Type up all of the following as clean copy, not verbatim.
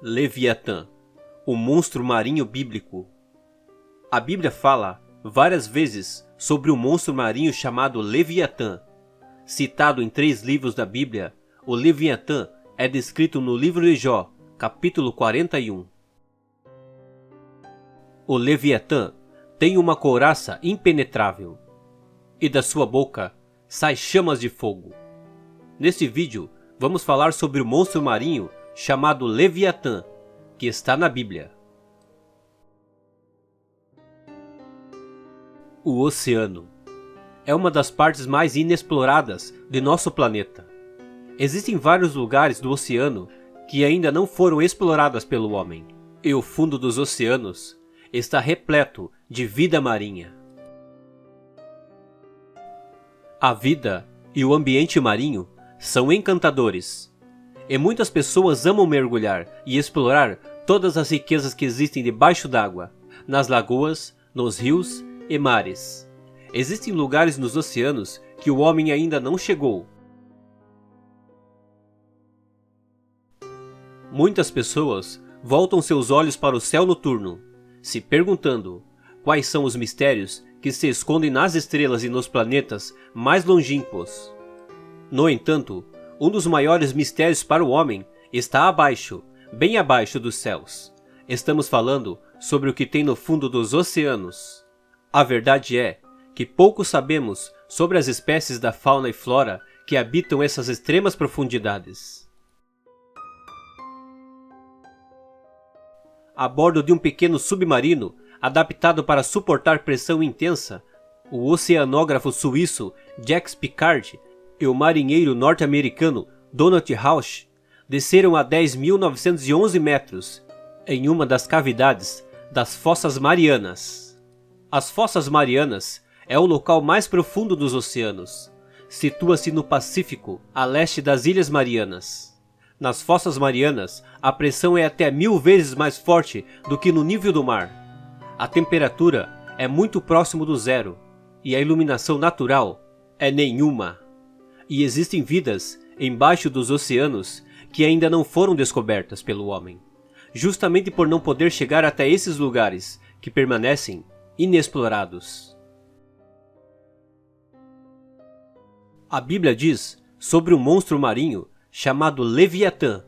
Leviatã, o monstro marinho bíblico. A Bíblia fala várias vezes sobre o monstro marinho chamado Leviatã. Citado em 3 livros da Bíblia, o Leviatã é descrito no livro de Jó, capítulo 41. O Leviatã tem uma couraça impenetrável, e da sua boca sai chamas de fogo. Neste vídeo, vamos falar sobre o monstro marinho chamado Leviatã, que está na Bíblia. O oceano é uma das partes mais inexploradas de nosso planeta. Existem vários lugares do oceano que ainda não foram explorados pelo homem, e o fundo dos oceanos está repleto de vida marinha. A vida e o ambiente marinho são encantadores, e muitas pessoas amam mergulhar e explorar todas as riquezas que existem debaixo d'água, nas lagoas, nos rios e mares. Existem lugares nos oceanos que o homem ainda não chegou. Muitas pessoas voltam seus olhos para o céu noturno, se perguntando quais são os mistérios que se escondem nas estrelas e nos planetas mais longínquos. No entanto, um dos maiores mistérios para o homem está abaixo, bem abaixo dos céus. Estamos falando sobre o que tem no fundo dos oceanos. A verdade é que pouco sabemos sobre as espécies da fauna e flora que habitam essas extremas profundidades. A bordo de um pequeno submarino adaptado para suportar pressão intensa, o oceanógrafo suíço Jacques Piccard e o marinheiro norte-americano Donald Rausch desceram a 10.911 metros em uma das cavidades das Fossas Marianas. As Fossas Marianas é o local mais profundo dos oceanos. Situa-se no Pacífico, a leste das Ilhas Marianas. Nas Fossas Marianas, a pressão é até 1000 vezes mais forte do que no nível do mar. A temperatura é muito próximo do zero e a iluminação natural é nenhuma. E existem vidas embaixo dos oceanos que ainda não foram descobertas pelo homem, justamente por não poder chegar até esses lugares que permanecem inexplorados. A Bíblia diz sobre um monstro marinho chamado Leviatã,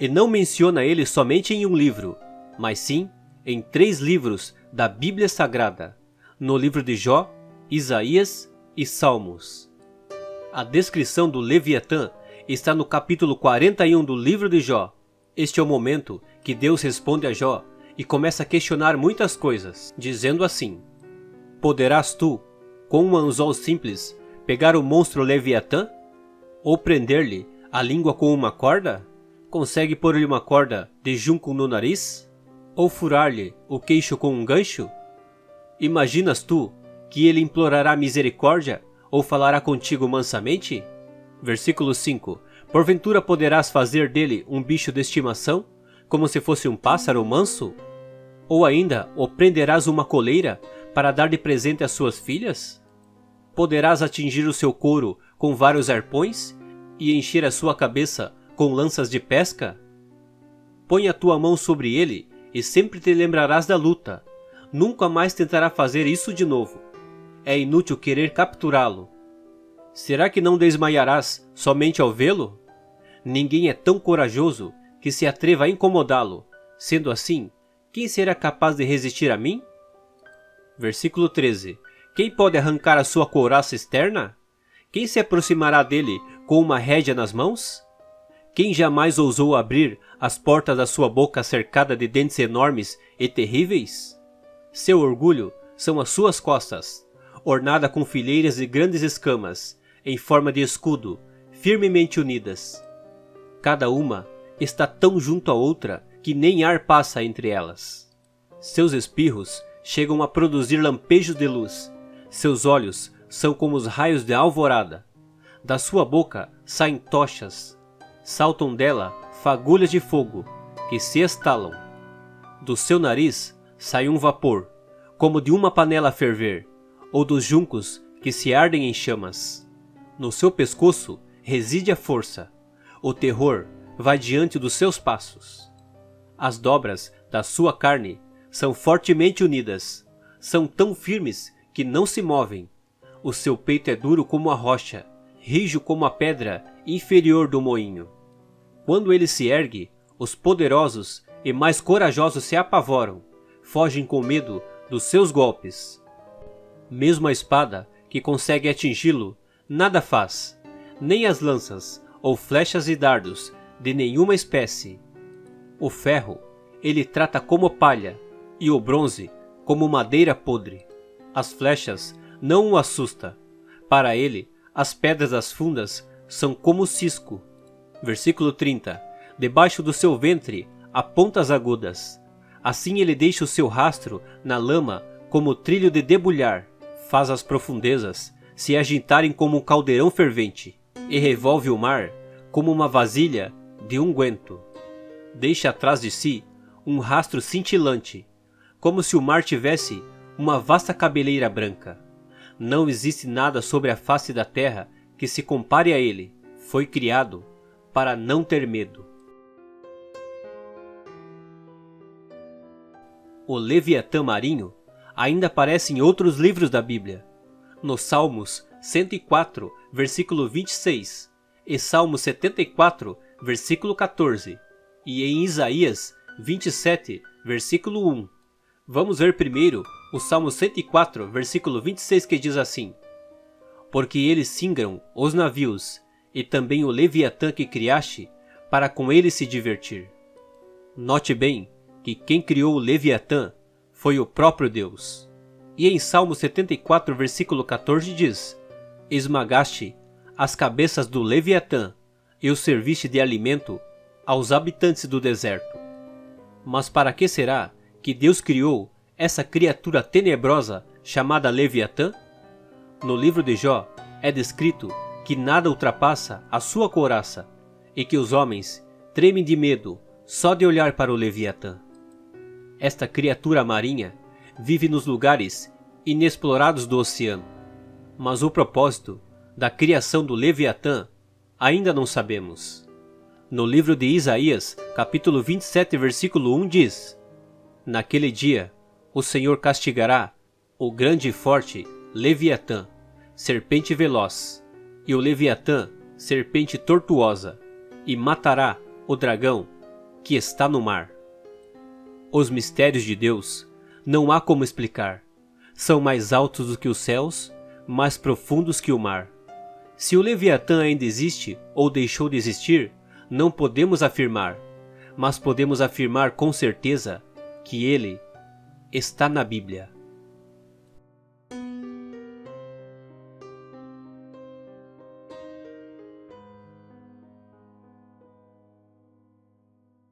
e não menciona ele somente em um livro, mas sim em 3 livros da Bíblia Sagrada, no livro de Jó, Isaías e Salmos. A descrição do Leviatã está no capítulo 41 do livro de Jó. Este é o momento que Deus responde a Jó e começa a questionar muitas coisas, dizendo assim: Poderás tu, com um anzol simples, pegar o monstro Leviatã? Ou prender-lhe a língua com uma corda? Consegue pôr-lhe uma corda de junco no nariz? Ou furar-lhe o queixo com um gancho? Imaginas tu que ele implorará misericórdia ou falará contigo mansamente? Versículo 5. Porventura poderás fazer dele um bicho de estimação, como se fosse um pássaro manso? Ou ainda o prenderás uma coleira para dar de presente às suas filhas? Poderás atingir o seu couro com vários arpões e encher a sua cabeça com lanças de pesca? Põe a tua mão sobre ele e sempre te lembrarás da luta. Nunca mais tentará fazer isso de novo. É inútil querer capturá-lo. Será que não desmaiarás somente ao vê-lo? Ninguém é tão corajoso que se atreva a incomodá-lo. Sendo assim, quem será capaz de resistir a mim? Versículo 13. Quem pode arrancar a sua couraça externa? Quem se aproximará dele com uma rédea nas mãos? Quem jamais ousou abrir as portas da sua boca cercada de dentes enormes e terríveis? Seu orgulho são as suas costas, ornada com fileiras de grandes escamas, em forma de escudo, firmemente unidas. Cada uma está tão junto à outra que nem ar passa entre elas. Seus espirros chegam a produzir lampejos de luz. Seus olhos são como os raios de alvorada. Da sua boca saem tochas. Saltam dela fagulhas de fogo, que se estalam. Do seu nariz sai um vapor, como de uma panela a ferver, ou dos juncos que se ardem em chamas. No seu pescoço reside a força. O terror vai diante dos seus passos. As dobras da sua carne são fortemente unidas. São tão firmes que não se movem. O seu peito é duro como a rocha, rijo como a pedra inferior do moinho. Quando ele se ergue, os poderosos e mais corajosos se apavoram, fogem com medo dos seus golpes. Mesmo a espada que consegue atingi-lo nada faz, nem as lanças ou flechas e dardos de nenhuma espécie. O ferro ele trata como palha e o bronze como madeira podre. As flechas não o assusta. Para ele, as pedras das fundas são como cisco. Versículo 30. Debaixo do seu ventre há pontas agudas. Assim ele deixa o seu rastro na lama como trilho de debulhar. Faz as profundezas se agitarem como um caldeirão fervente e revolve o mar como uma vasilha de unguento. Deixa atrás de si um rastro cintilante, como se o mar tivesse uma vasta cabeleira branca. Não existe nada sobre a face da terra que se compare a ele. Foi criado para não ter medo. O Leviatã marinho ainda aparece em outros livros da Bíblia. Nos Salmos 104, versículo 26, e Salmo 74, versículo 14, e em Isaías 27, versículo 1. Vamos ver primeiro o Salmo 104, versículo 26, que diz assim: Porque eles singram os navios, e também o Leviatã que criaste, para com ele se divertir. Note bem que quem criou o Leviatã foi o próprio Deus. E em Salmo 74, versículo 14 diz: Esmagaste as cabeças do Leviatã, e o serviste de alimento aos habitantes do deserto. Mas para que será que Deus criou essa criatura tenebrosa chamada Leviatã? No livro de Jó é descrito que nada ultrapassa a sua couraça e que os homens tremem de medo só de olhar para o Leviatã. Esta criatura marinha vive nos lugares inexplorados do oceano, mas o propósito da criação do Leviatã ainda não sabemos. No livro de Isaías, capítulo 27, versículo 1 diz: Naquele dia, o Senhor castigará o grande e forte Leviatã, serpente veloz, e o Leviatã, serpente tortuosa, e matará o dragão que está no mar. Os mistérios de Deus não há como explicar. São mais altos do que os céus, mais profundos que o mar. Se o Leviatã ainda existe ou deixou de existir, não podemos afirmar, mas podemos afirmar com certeza que ele está na Bíblia.